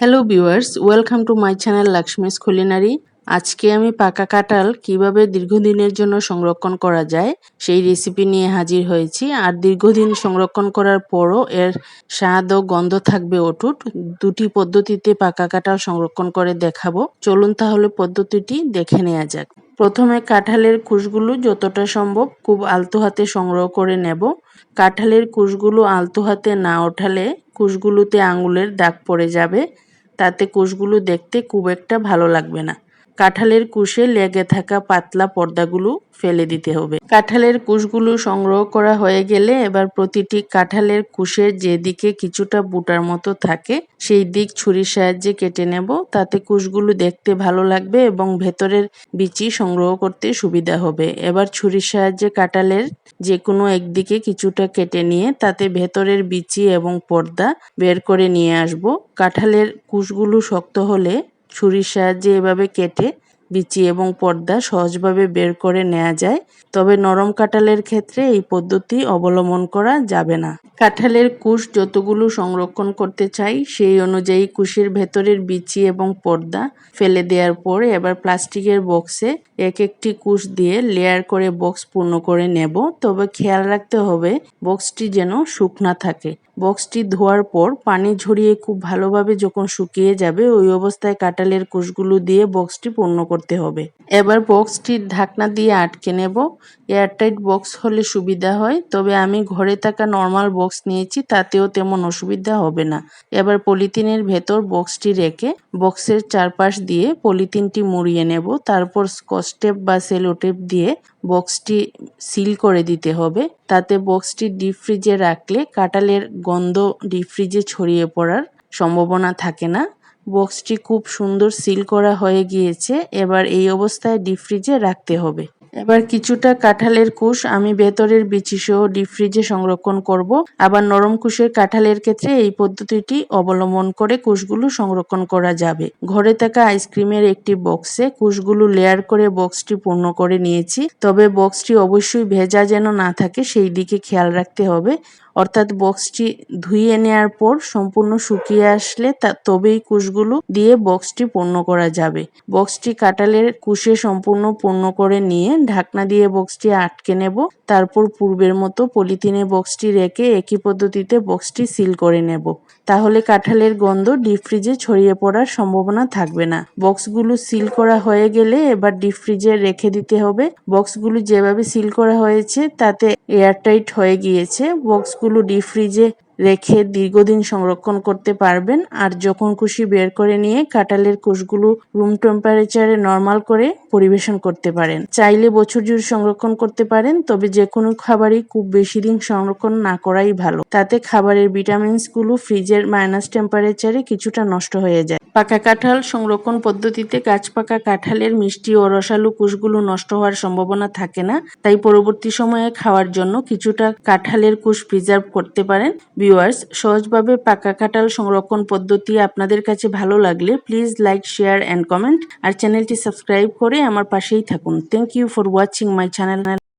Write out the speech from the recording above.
Hello viewers, welcome to my channel Lakshmi's culinary. আজকে আমি পাকা কাঁঠাল কিভাবে দীর্ঘদিনের জন্য সংরক্ষণ করা যায় সেই রেসিপি নিয়ে হাজির হয়েছি। আর দীর্ঘদিন সংরক্ষণ করার পরও এর স্বাদ ও গন্ধ থাকবে অটুট। দুটি পদ্ধতিতে পাকা কাঁঠাল সংরক্ষণ করে দেখাবো। চলুন তাহলে পদ্ধতিটি দেখে নেওয়া যাক। প্রথমে কাঁঠালের কুশগুলো যতটা সম্ভব খুব আলতো হাতে সংগ্রহ করে নেব। কাঁঠালের কুশগুলো আলতো হাতে না ওঠালে কুশগুলোতে আঙুলের দাগ পড়ে যাবে, তাতে কুশগুলো দেখতে খুব একটা ভালো লাগবে না। কাঁঠালের কুশে লেগে থাকা পাতলা পর্দাগুলো ফেলে দিতে হবে। কাঁঠালের কুশগুলো সংগ্রহ করা হয়ে গেলে এবার প্রতিটি কাঁঠালের কুশের যেদিকে কিছুটা বুটার মতো থাকে সেই দিক ছুরির সাহায্যে কেটে নেব, তাতে কুশগুলো দেখতে ভালো লাগবে এবং ভেতরের বিচি সংগ্রহ করতে সুবিধা হবে। এবার ছুরির সাহায্যে কাঁঠালের যে কোনো একদিকে কিছুটা কেটে নিয়ে তাতে ভেতরের বিচি এবং পর্দা বের করে নিয়ে আসব। কাঁঠালের কুশগুলো শক্ত হলে ছুরির সাহায্যে এভাবে কেটে বিচি এবং পর্দা সহজভাবে বের করে নেওয়া যায়, তবে নরম কাঁঠালের ক্ষেত্রে এই পদ্ধতি অবলম্বন করা যাবে না। কাঁঠালের কুশ যতগুলো সংরক্ষণ করতে চাই সেই অনুযায়ী কুশের ভেতরের বিচি এবং পর্দা ফেলে দেওয়ার পর এবার প্লাস্টিকের বক্সে এক একটি কুশ দিয়ে লেয়ার করে বক্স পূর্ণ করে নেব, তবে খেয়াল রাখতে হবে বক্সটি যেন শুকনা থাকে। বক্সটি ধোয়ার পর পানি ঝরিয়ে খুব ভালোভাবে যখন শুকিয়ে যাবে ওই অবস্থায় কাঁঠালের কুশগুলো দিয়ে বক্সটি পূর্ণ করতে হবে। এবার বক্সটির ঢাকনা দিয়ে আটকে নেব। এয়ারটাইট বক্স হলে সুবিধা হয়, তবে আমি ঘরে থাকা নর্মাল বক্স নিয়েছি, তাতেও তেমন অসুবিধা হবে না। এবার পলিথিনের ভেতর বক্সটি রেখে বক্সের চারপাশ দিয়ে পলিথিনটি মুড়িয়ে নেব, তারপর স্কচ টেপ বা সেলো টেপ দিয়ে বক্সটি সিল করে দিতে হবে। তাতে বক্সটি ডিপ ফ্রিজে রাখলে কাঁঠালের গন্ধ ডিপ ফ্রিজে ছড়িয়ে পড়ার সম্ভাবনা থাকে না। বক্সটি খুব সুন্দর সিল করা হয়ে গিয়েছে। এবার এই অবস্থায় ডিপ ফ্রিজে রাখতে হবে। এবার কিছুটা কাঁঠালের কুশ আমি ভেতরের বিচি সহ ডিপ ফ্রিজে সংরক্ষণ করব। আবার নরম কুশের কাঁঠালের ক্ষেত্রে এই পদ্ধতিটি অবলম্বন করে কুশগুলো সংরক্ষণ করা যাবে। ঘরে থাকা আইসক্রিমের একটি বক্সে কুশগুলো লেয়ার করে বক্সটি পূর্ণ করে নিয়েছি, তবে বক্সটি অবশ্যই ভেজা যেন না থাকে সেই দিকে খেয়াল রাখতে হবে। অর্থাৎ বক্সটি ধুয়ে নেওয়ার পর সম্পূর্ণ শুকিয়ে আসলে তবেই কুশগুলো দিয়ে বক্সটি পূর্ণ করা যাবে। বক্সটি কাঁঠালের কুশে সম্পূর্ণ পূর্ণ করে নিয়ে ঢাকনা দিয়ে বক্সটি আটকে নেব, তারপর পূর্বের মতো পলিথিনে বক্সটি রেখে একই পদ্ধতিতে বক্সটি সিল করে নেব। তাহলে কাঁঠালের গন্ধ ডিপ ফ্রিজে ছড়িয়ে পড়ার সম্ভাবনা থাকবে না। বক্সগুলো সিল করা হয়ে গেলে এবার ডিপ ফ্রিজে রেখে দিতে হবে। বক্সগুলো যেভাবে সিল করা হয়েছে তাতে এয়ারটাইট হয়ে গিয়েছে। বক্সগুলো ডিপ ফ্রিজে রেখে দীর্ঘদিন সংরক্ষণ করতে পারবেন। আর যখন খুশি বের করে নিয়ে কাঁঠালের কুশগুলো রুম টেম্পারেচারে নরমাল করে পরিবেশন করতে পারেন। চাইলে বছর জুড়ে সংরক্ষণ করতে পারেন, তবে যে কোনো খাবারই খুব বেশি দিন সংরক্ষণ না করাই ভালো। তাতে খাবারের ভিটামিনসগুলো ফ্রিজের মাইনাস টেম্পারেচারে কিছুটা নষ্ট হয়ে যায়। পাকা কাঁঠাল সংরক্ষণ পদ্ধতিতে গাছ পাকা কাঁঠালের মিষ্টি ও রসালো কুশগুলো নষ্ট হওয়ার সম্ভাবনা থাকে না, তাই পরবর্তী সময়ে খাওয়ার জন্য কিছুটা কাঁঠালের কুশ প্রিজার্ভ করতে পারেন। ভিউয়ার্স, সহজভাবে পাকা কাঁঠাল সংরক্ষণ পদ্ধতি আপনাদের কাছে ভালো লাগলে please like, share and comment, আর চ্যানেলটি সাবস্ক্রাইব করে আমার পাশেই থাকুন। Thank you for watching my channel.